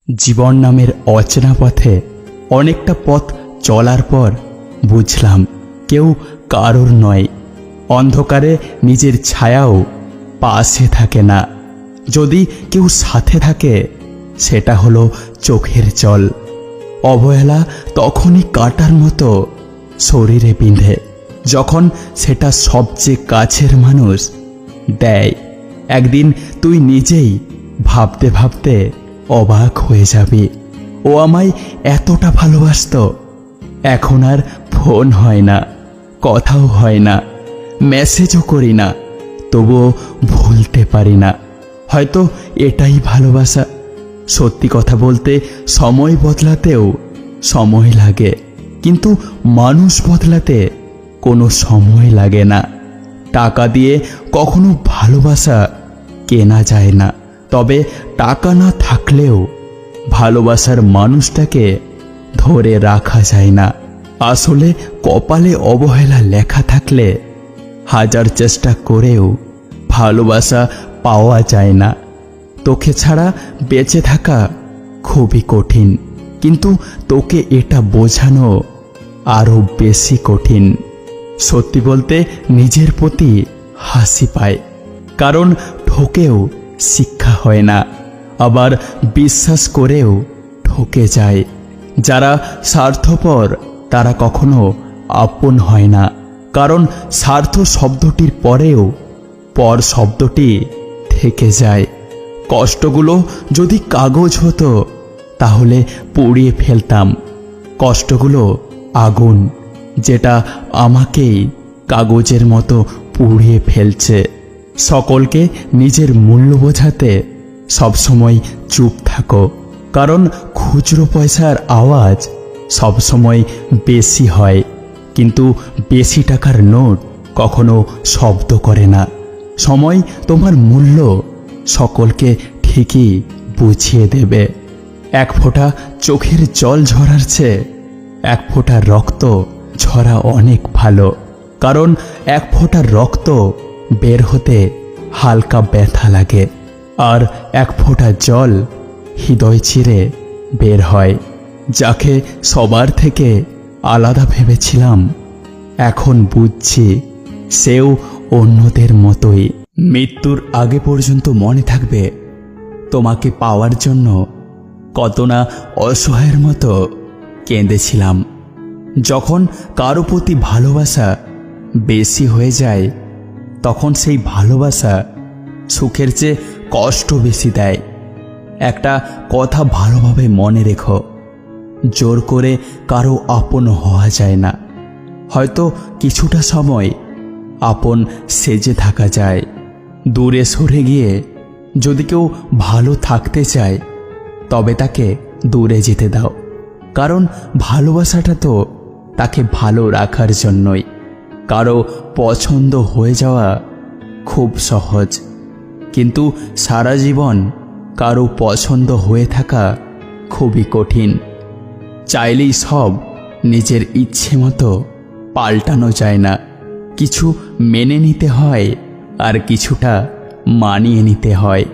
জীবন নামের অচেনা পথে অনেকটা পথ চলার পর বুঝলাম কেউ কারোর নয়। অন্ধকারে নিজের ছায়াও পাশে থাকে না। যদি কেউ সাথে থাকে সেটা হলো চোখের জল। অবহেলা তখনই কাটার মতো শরীরে বিঁধে যখন সেটা সবচেয়ে কাছের মানুষ দেয়। একদিন তুই নিজেই ভাবতে ভাবতে অবাক হয়ে যাবি, ও আমায় এতটা ভালোবাসতো। এখন আর ফোন হয় না, কথাও হয় না, মেসেজও করি না, তবুও ভুলতে পারি না। হয়তো এটাই ভালোবাসা। সত্যি কথা বলতে সময় বদলাতেও সময় লাগে, কিন্তু মানুষ বদলাতে কোনো সময় লাগে না। টাকা দিয়ে কখনো ভালোবাসা কেনা যায় না, তবে টাকা না থাকলেও ভালোবাসার মানুষটাকে ধরে রাখা যায় না। আসলে কপালে অবহেলা লেখা থাকলে হাজার চেষ্টা করেও ভালোবাসা পাওয়া যায় না। তোকে ছাড়া বেঁচে থাকা খুবই কঠিন, কিন্তু তোকে এটা বোঝানো আরো বেশি কঠিন। সত্যি বলতে নিজের প্রতি হাসি পায়, কারণ ঠকেও শিক্ষা হয় না, আবার বিশ্বাস করেও ঠকে যায়। যারা স্বার্থপর তারা কখনো আপন হয় না, কারণ স্বার্থ শব্দটির পরেও পর শব্দটি থেকে যায়। কষ্টগুলো যদি কাগজ হতো তাহলে পুড়িয়ে ফেলতাম। কষ্টগুলো আগুন, যেটা আমাকেই কাগজের মতো পুড়িয়ে ফেলছে। সকলকে নিজের মূল্য বোঝাতে সবসময় চুপ থাকো, কারণ খুচরো পয়সার আওয়াজ সবসময় বেশি হয়, কিন্তু বেশি টাকার নোট কখনো শব্দ করে না। সময় তোমার মূল্য সকলকে ঠিকই বুঝিয়ে দেবে। এক ফোঁটা চোখের জল ঝরার চেয়ে এক ফোঁটা রক্ত ঝরা অনেক ভালো, কারণ এক ফোঁটা রক্ত বের হতে হালকা ব্যথা লাগে, আর এক ফোঁটা জল হৃদয় চিরে বের হয়। যাকে সবার থেকে আলাদা ভেবেছিলাম এখন বুঝছি সেও অন্যদের মতোই। মৃত্যুর আগে পর্যন্ত মনে থাকবে তোমাকে পাওয়ার জন্য কত না অসহায়ের মতো কেঁদেছিলাম। যখন কারো প্রতি ভালোবাসা বেশি হয়ে যায় তখন সেই ভালোবাসা সুখের চেয়ে কষ্ট বেশি দেয়। একটা কথা ভালোভাবে মনে রেখো, জোর করে কারো আপন হওয়া যায় না। হয়তো কিছুটা সময় আপন সেজে থাকা যায়। দূরে সরে গিয়ে যদি কেউ ভালো থাকতে চায় তবে তাকে দূরে যেতে দাও, কারণ ভালোবাসাটা তো তাকে ভালো রাখার জন্যই। কারো পছন্দ হয়ে যাওয়া খুব সহজ, কিন্তু সারা জীবন কারো পছন্দ হয়ে থাকা খুবই কঠিন। চাইলেই সব নিজের ইচ্ছে মতো পাল্টানো যায় না। কিছু মেনে নিতে হয় আর কিছুটা মানিয়ে নিতে হয়।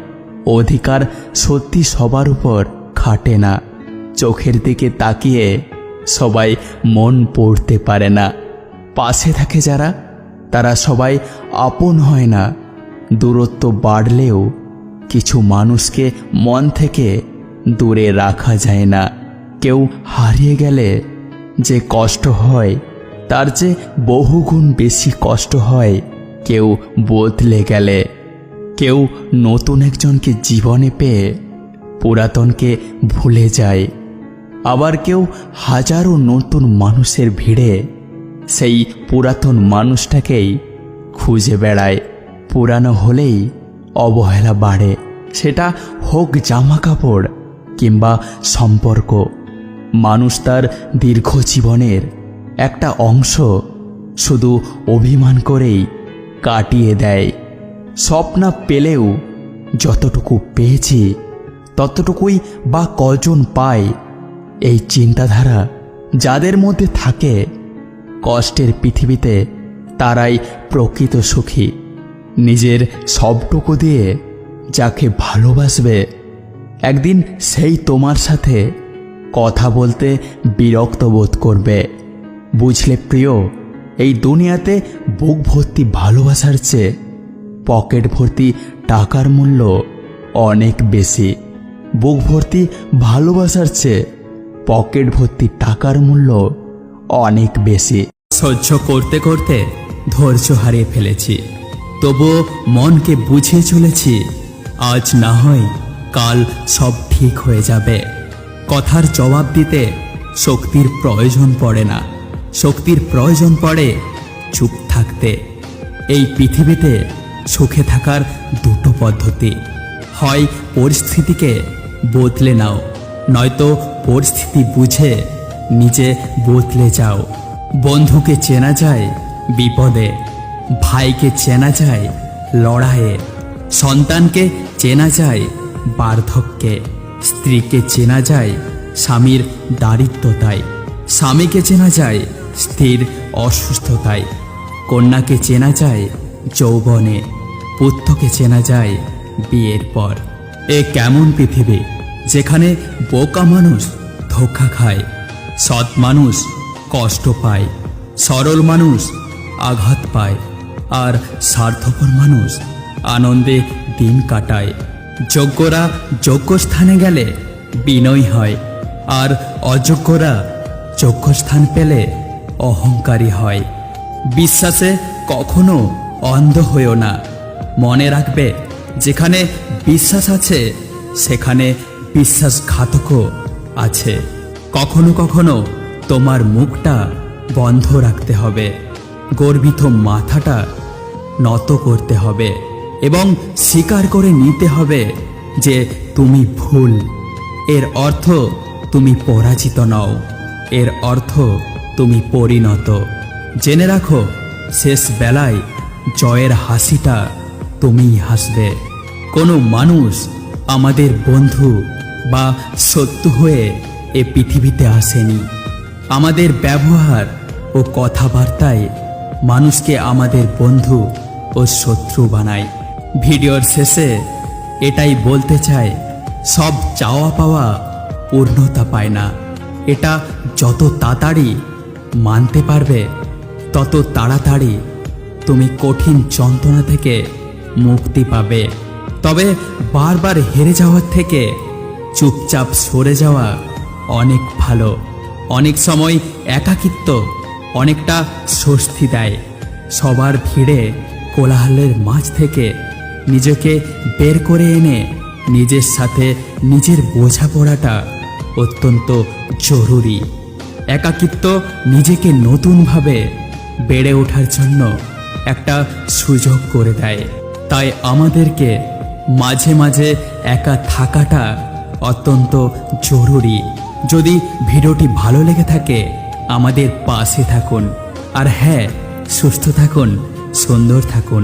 অধিকার সত্যি সবার উপর খাটে না। চোখের দিকে তাকিয়ে সবাই মন পড়তে পারে না। পাশে থাকে যারা, তারা সবাই আপন হয় না। দূরত্ব বাড়লেও কিছু মানুষকে মন থেকে দূরে রাখা যায় না। কেউ হারিয়ে গেলে যে কষ্ট হয় তার চেয়ে বহুগুণ বেশি কষ্ট হয় কেউ বদলে গেলে। কেউ নতুন একজনকে জীবনে পেয়ে পুরাতনকে ভুলে যায়, আবার কেউ হাজারো নতুন মানুষের ভিড়ে সেই পুরাতন মানুষটাকেই খুঁজে বেড়ায়। পুরানো হলেই অবহেলা বাড়ে, সেটা হোক জামা কাপড় কিংবা সম্পর্ক। মানুষ তার দীর্ঘ জীবনের একটা অংশ শুধু অভিমান করেই কাটিয়ে দেয়। স্বপ্ন পেলেও যতটুকু পেয়েছি ততটুকুই বা কজন পায়, এই চিন্তাধারা যাদের মধ্যে থাকে কষ্টের পৃথিবীতে তারাই প্রকৃত সুখী। নিজের সবটুকু দিয়ে যাকে ভালোবাসবে একদিন সেই তোমার সাথে কথা বলতে বিরক্ত বোধ করবে। বুঝলে প্রিয়, এই দুনিয়াতে বুক ভর্তি ভালোবাসার চেয়ে পকেট ভর্তি টাকার মূল্য অনেক বেশি। বুক ভর্তি ভালোবাসার চেয়ে পকেট ভর্তি টাকার মূল্য অনেক বেশি। সহ্য করতে করতে ধৈর্য হারিয়ে ফেলেছি, তবুও মনকে বুঝিয়ে চলেছি, আজ না হয় কাল সব ঠিক হয়ে যাবে। কথার জবাব দিতে শক্তির প্রয়োজন পড়ে না, শক্তির প্রয়োজন পড়ে চুপ থাকতে। এই পৃথিবীতে সুখে থাকার দুটো পদ্ধতি, হয় পরিস্থিতিকে বদলে নাও, নয়তো পরিস্থিতি বুঝে নিজে বদলে যাও। বন্ধুকে চেনা যায় বিপদে, ভাইকে চেনা যায় লড়াইয়ে, সন্তানকে চেনা যায় বার্ধক্যে, স্ত্রীকে চেনা যায় স্বামীর দারিদ্রতায়, স্বামীকে চেনা যায় স্ত্রীর অসুস্থতায়, কন্যাকে চেনা যায় যৌবনে, পুত্রকে চেনা যায় বিয়ের পর। এ কেমন পৃথিবী যেখানে বোকা মানুষ ধোঁকা খায়, সৎ মানুষ কষ্ট পায়, সরল মানুষ আঘাত পায়, আর স্বার্থপর মানুষ আনন্দে দিন কাটায়। যোগ্যরা যোগ্য স্থানে গেলে বিনয় হয়, আর অযোগ্যরা যোগ্য স্থান পেলে অহংকারী হয়। বিশ্বাসে কখনো অন্ধ হইও না। মনে রাখবে, যেখানে বিশ্বাস আছে সেখানে বিশ্বাসঘাতকও আছে। কখনো কখনো তোমার মুখটা বন্ধ রাখতে হবে, গর্বিত মাথাটা নত করতে হবে এবং স্বীকার করে নিতে হবে যে তুমি ভুল। এর অর্থ তুমি পরাজিত নও, এর অর্থ তুমি পরিণত। জেনে রাখো, শেষ বেলায় জয়ের হাসিটা তুমিই হাসবে। কোনো মানুষ আমাদের বন্ধু বা শত্রু হয়ে এ পৃথিবীতে আসেনি। আমাদের ব্যবহার ও কথাবার্তায় মানুষকে আমাদের বন্ধু ও শত্রু বানায়। ভিডিওর শেষে এটাই বলতে চাই, সব চাওয়া পাওয়া পূর্ণতা পায় না। এটা যত তাড়াতাড়ি মানতে পারবে, তত তাড়াতাড়ি তুমি কঠিন যন্ত্রণা থেকে মুক্তি পাবে। তবে বারবার হেরে যাওয়ার থেকে চুপচাপ সরে যাওয়া অনেক ভালো। অনেক সময় একাকিত্ব অনেকটা স্বস্তি দেয়। সবার ভিড়ে কোলাহলের মাঝ থেকে নিজেকে বের করে এনে নিজের সাথে নিজের বোঝাপড়াটা অত্যন্ত জরুরি। একাকিত্ব নিজেকে নতুনভাবে বেড়ে ওঠার জন্য একটা সুযোগ করে দেয়। তাই আমাদেরকে মাঝে মাঝে একা থাকাটা অত্যন্ত জরুরি। যদি ভিডিওটি ভালো লেগে থাকে আমাদের পাশে থাকুন, আর হ্যাঁ, সুস্থ থাকুন, সুন্দর থাকুন।